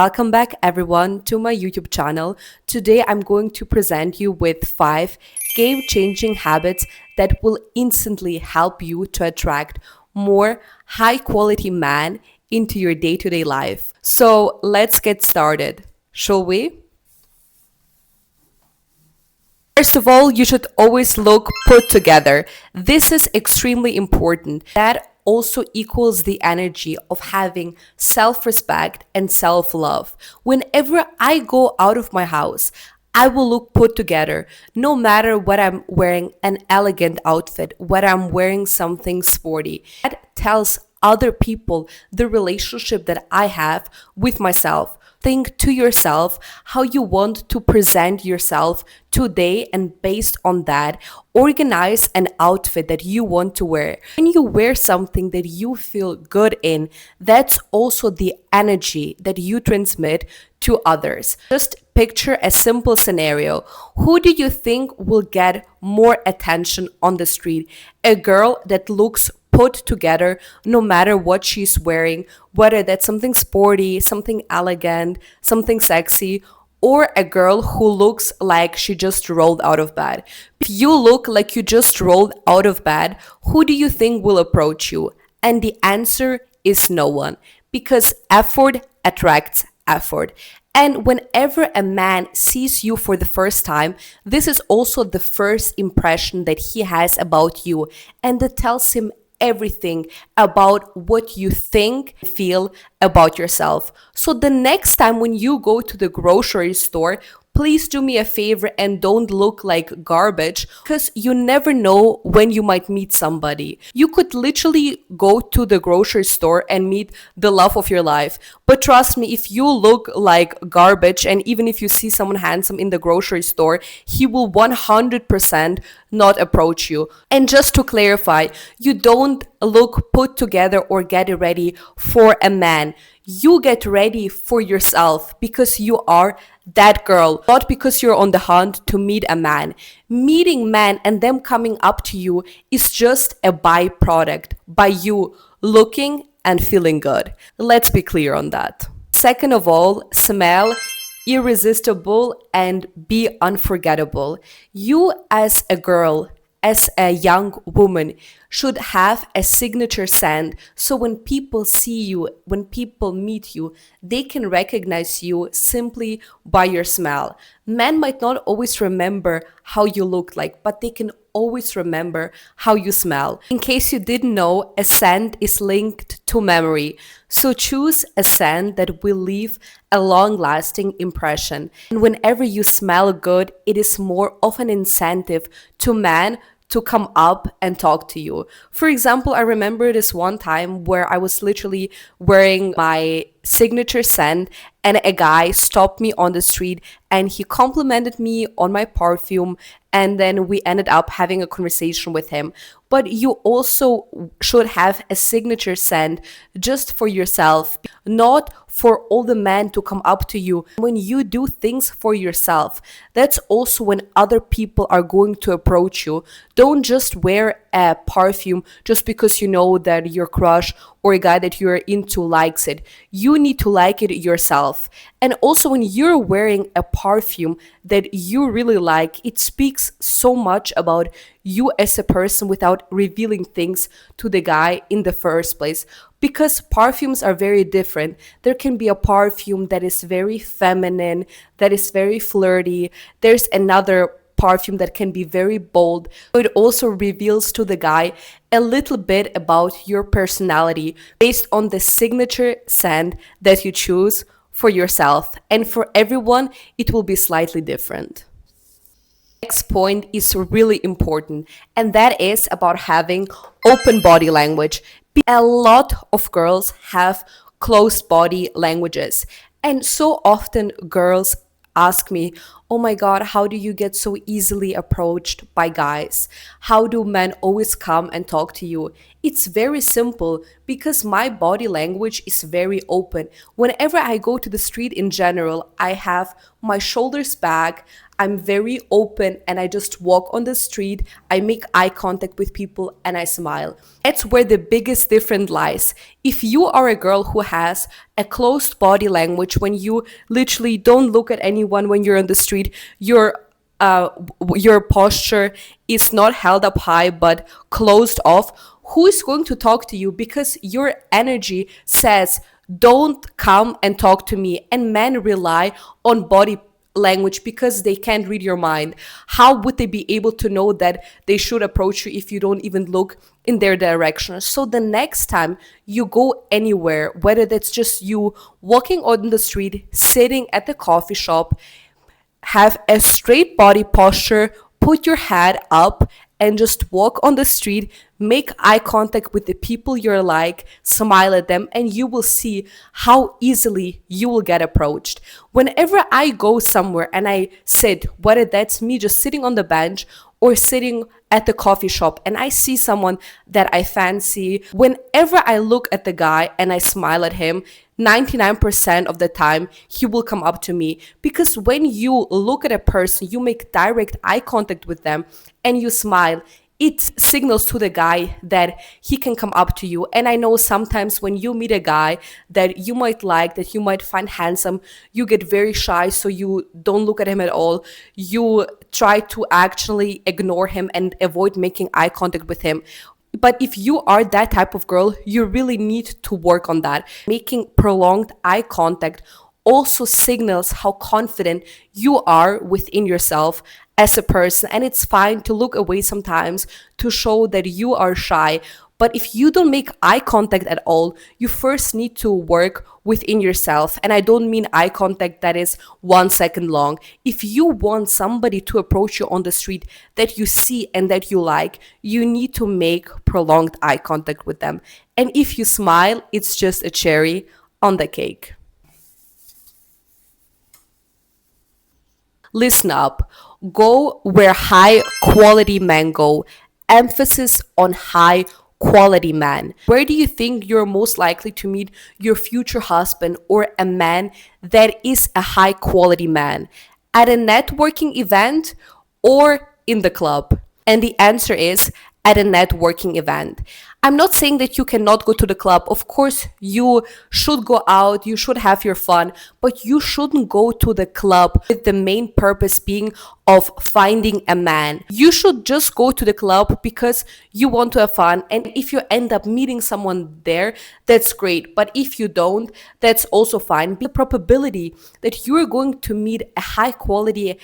Welcome back everyone to my YouTube channel. Today I'm going to present you with 5 game-changing habits that will instantly help you to attract more high-quality man into your day-to-day life. So let's get started, shall we? First of all, you should always look put together. This is extremely important. That also equals the energy of having self-respect and self-love. Whenever I go out of my house, I will look put together, no matter what I'm wearing an elegant outfit, whether I'm wearing something sporty. That tells other people the relationship that I have with myself. Think to yourself how you want to present yourself today, and based on that, organize an outfit that you want to wear. When you wear something that you feel good in, that's also the energy that you transmit to others. Just picture a simple scenario. Who do you think will get more attention on the street? A girl that looks put together no matter what she's wearing, whether that's something sporty, something elegant, something sexy, or a girl who looks like she just rolled out of bed. If you look like you just rolled out of bed, who do you think will approach you? And the answer is no one, because effort attracts effort. And whenever a man sees you for the first time, this is also the first impression that he has about you, and that tells him everything about what you think, feel about yourself. So the next time when you go to the grocery store, please do me a favor and don't look like garbage, because you never know when you might meet somebody. You could literally go to the grocery store and meet the love of your life. But trust me, if you look like garbage, and even if you see someone handsome in the grocery store, he will 100% not approach you. And just to clarify, you don't look put together or get ready for a man. You get ready for yourself because you are that girl, not because you're on the hunt to meet a man. Meeting men and them coming up to you is just a byproduct by you looking and feeling good. Let's be clear on that. Second of all, smell irresistible and be unforgettable. You as a girl, as a young woman, should have a signature scent, so when people see you, when people meet you, they can recognize you simply by your smell. Men might not always remember how you look like, but they can always remember how you smell. In case you didn't know, a scent is linked to memory. So choose a scent that will leave a long-lasting impression. And whenever you smell good, it is more of an incentive to men to come up and talk to you. For example, I remember this one time where I was literally wearing my signature scent, and a guy stopped me on the street and he complimented me on my perfume, and then we ended up having a conversation with him. But you also should have a signature scent just for yourself, not for all the men to come up to you. When you do things for yourself, that's also when other people are going to approach you. Don't just wear a perfume just because you know that your crush or a guy that you're into likes it. You need to like it yourself. And also, when you're wearing a perfume that you really like, it speaks so much about you as a person without revealing things to the guy in the first place. Because perfumes are very different. There can be a perfume that is very feminine, that is very flirty. There's another perfume that can be very bold. It also reveals to the guy a little bit about your personality based on the signature scent that you choose for yourself. And for everyone, it will be slightly different. Next point is really important, and that is about having open body language. A lot of girls have closed body languages, and so often girls ask me, oh my God, how do you get so easily approached by guys? How do men always come and talk to you? It's very simple because my body language is very open. Whenever I go to the street in general, I have my shoulders back. I'm very open and I just walk on the street. I make eye contact with people and I smile. That's where the biggest difference lies. If you are a girl who has a closed body language, when you literally don't look at anyone when you're on the street, your posture is not held up high but closed off, who is going to talk to you? Because your energy says, don't come and talk to me. And men rely on body language because they can't read your mind. How would they be able to know that they should approach you if you don't even look in their direction? So the next time you go anywhere, whether that's just you walking on the street, sitting at the coffee shop, have a straight body posture, put your head up, and just walk on the street, make eye contact with the people you're like, smile at them, and you will see how easily you will get approached. Whenever I go somewhere and I sit, whether that's me just sitting on the bench or sitting at the coffee shop, and I see someone that I fancy, whenever I look at the guy and I smile at him, 99% of the time he will come up to me. Because when you look at a person, you make direct eye contact with them and you smile, it signals to the guy that he can come up to you. And I know sometimes when you meet a guy that you might like, that you might find handsome, you get very shy, so you don't look at him at all. You try to actually ignore him and avoid making eye contact with him. But if you are that type of girl, you really need to work on that. Making prolonged eye contact also signals how confident you are within yourself as a person. And it's fine to look away sometimes to show that you are shy. But if you don't make eye contact at all, you first need to work within yourself. And I don't mean eye contact that is 1 second long. If you want somebody to approach you on the street that you see and that you like, you need to make prolonged eye contact with them. And if you smile, it's just a cherry on the cake. Listen up. Go where high quality men go. Emphasis on high quality man. Where do you think you're most likely to meet your future husband or a man that is a high quality man? At a networking event or in the club? And the answer is at a networking event. I'm not saying that you cannot go to the club. Of course, you should go out, you should have your fun, but you shouldn't go to the club with the main purpose being of finding a man. You should just go to the club because you want to have fun. And if you end up meeting someone there, that's great. But if you don't, that's also fine. The probability that you're going to meet a high quality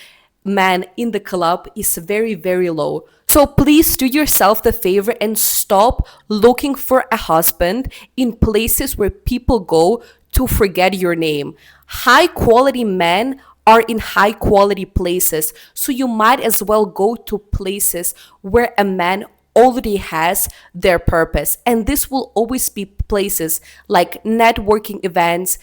man in the club is very, very low. So please do yourself the favor and stop looking for a husband in places where people go to forget your name. High quality men are in high quality places. So you might as well go to places where a man already has their purpose. And this will always be places like networking events,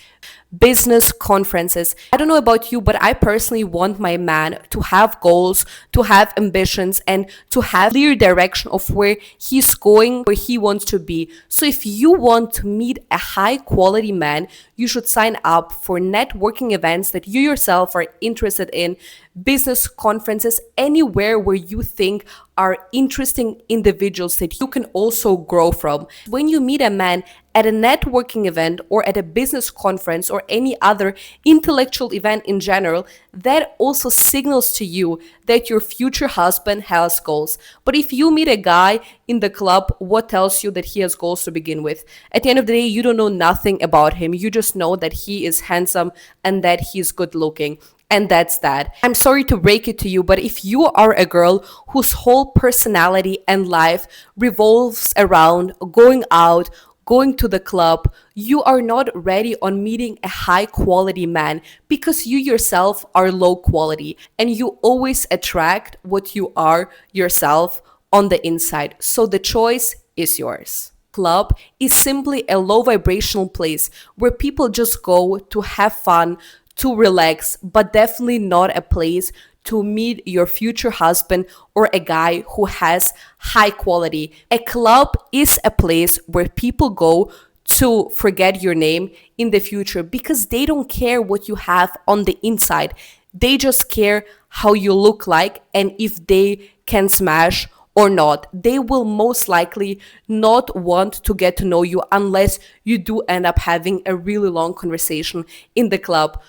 business conferences. I don't know about you, but I personally want my man to have goals, to have ambitions, and to have clear direction of where he's going, where he wants to be. So if you want to meet a high quality man, you should sign up for networking events that you yourself are interested in, business conferences, anywhere where you think are interesting individuals that you can also grow from. When you meet a man at a networking event or at a business conference or any other intellectual event in general, that also signals to you that your future husband has goals. But if you meet a guy in the club, what tells you that he has goals to begin with? At the end of the day, you don't know nothing about him. You just know that he is handsome and that he's good looking. And that's that. I'm sorry to break it to you, but if you are a girl whose whole personality and life revolves around going out, going to the club, you are not ready on meeting a high quality man because you yourself are low quality and you always attract what you are yourself on the inside. So the choice is yours. Club is simply a low vibrational place where people just go to have fun, to relax, but definitely not a place to meet your future husband or a guy who has high quality. A club is a place where people go to forget your name in the future because they don't care what you have on the inside. They just care how you look like and if they can smash or not. They will most likely not want to get to know you unless you do end up having a really long conversation in the club.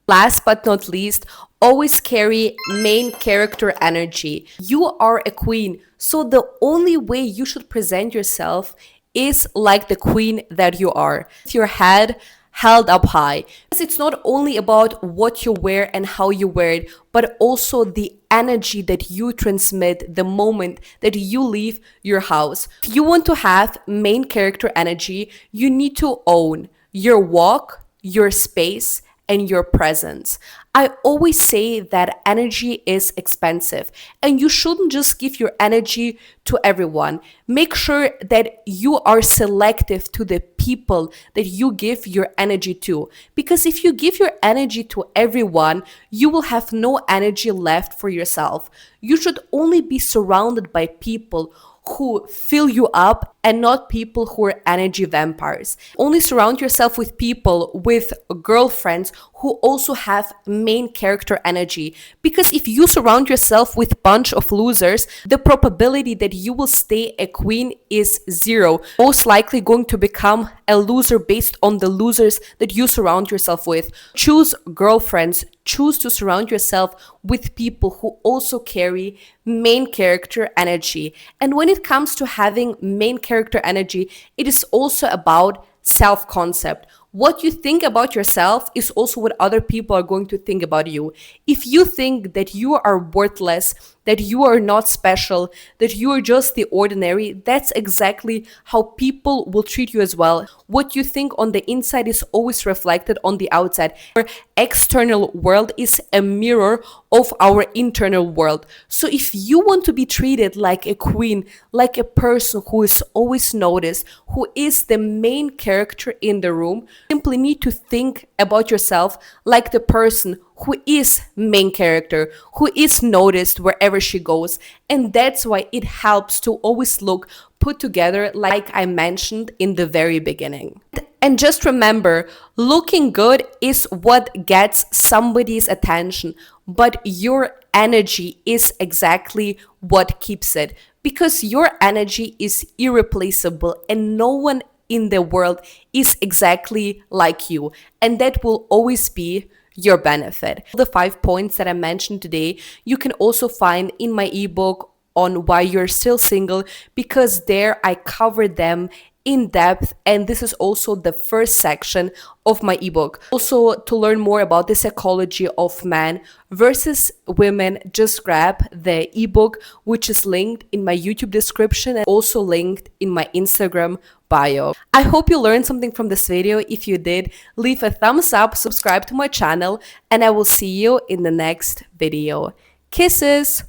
Last but not least, always carry main character energy. You are a queen, so the only way you should present yourself is like the queen that you are, with your head held up high. Because it's not only about what you wear and how you wear it, but also the energy that you transmit the moment that you leave your house. If you want to have main character energy, you need to own your walk, your space, and your presence. I always say that energy is expensive and you shouldn't just give your energy to everyone. Make sure that you are selective to the people that you give your energy to. Because if you give your energy to everyone, you will have no energy left for yourself. You should only be surrounded by people who fill you up and not people who are energy vampires. Only surround yourself with people, with girlfriends who also have main character energy. Because if you surround yourself with bunch of losers, the probability that you will stay a queen is zero. Most likely going to become a loser based on the losers that you surround yourself with. Choose girlfriends, choose to surround yourself with people who also carry main character energy. And when it comes to having main character energy, it is also about self-concept. What you think about yourself is also what other people are going to think about you. If you think that you are worthless, that you are not special, that you are just the ordinary, that's exactly how people will treat you as well. What you think on the inside is always reflected on the outside. Our external world is a mirror of our internal world. So if you want to be treated like a queen, like a person who is always noticed, who is the main character in the room, simply need to think about yourself like the person who is main character, who is noticed wherever she goes. And that's why it helps to always look put together, like I mentioned in the very beginning. And just remember, looking good is what gets somebody's attention, but your energy is exactly what keeps it. Because your energy is irreplaceable and no one in the world is exactly like you. And that will always be your benefit. The 5 points that I mentioned today, you can also find in my ebook on why you're still single, because there I cover them in depth, and this is also the first section of my ebook. Also, to learn more about the psychology of men versus women, just grab the ebook, which is linked in my YouTube description and also linked in my Instagram bio. I hope you learned something from this video. If you did, leave a thumbs up, subscribe to my channel, and I will see you in the next video. Kisses!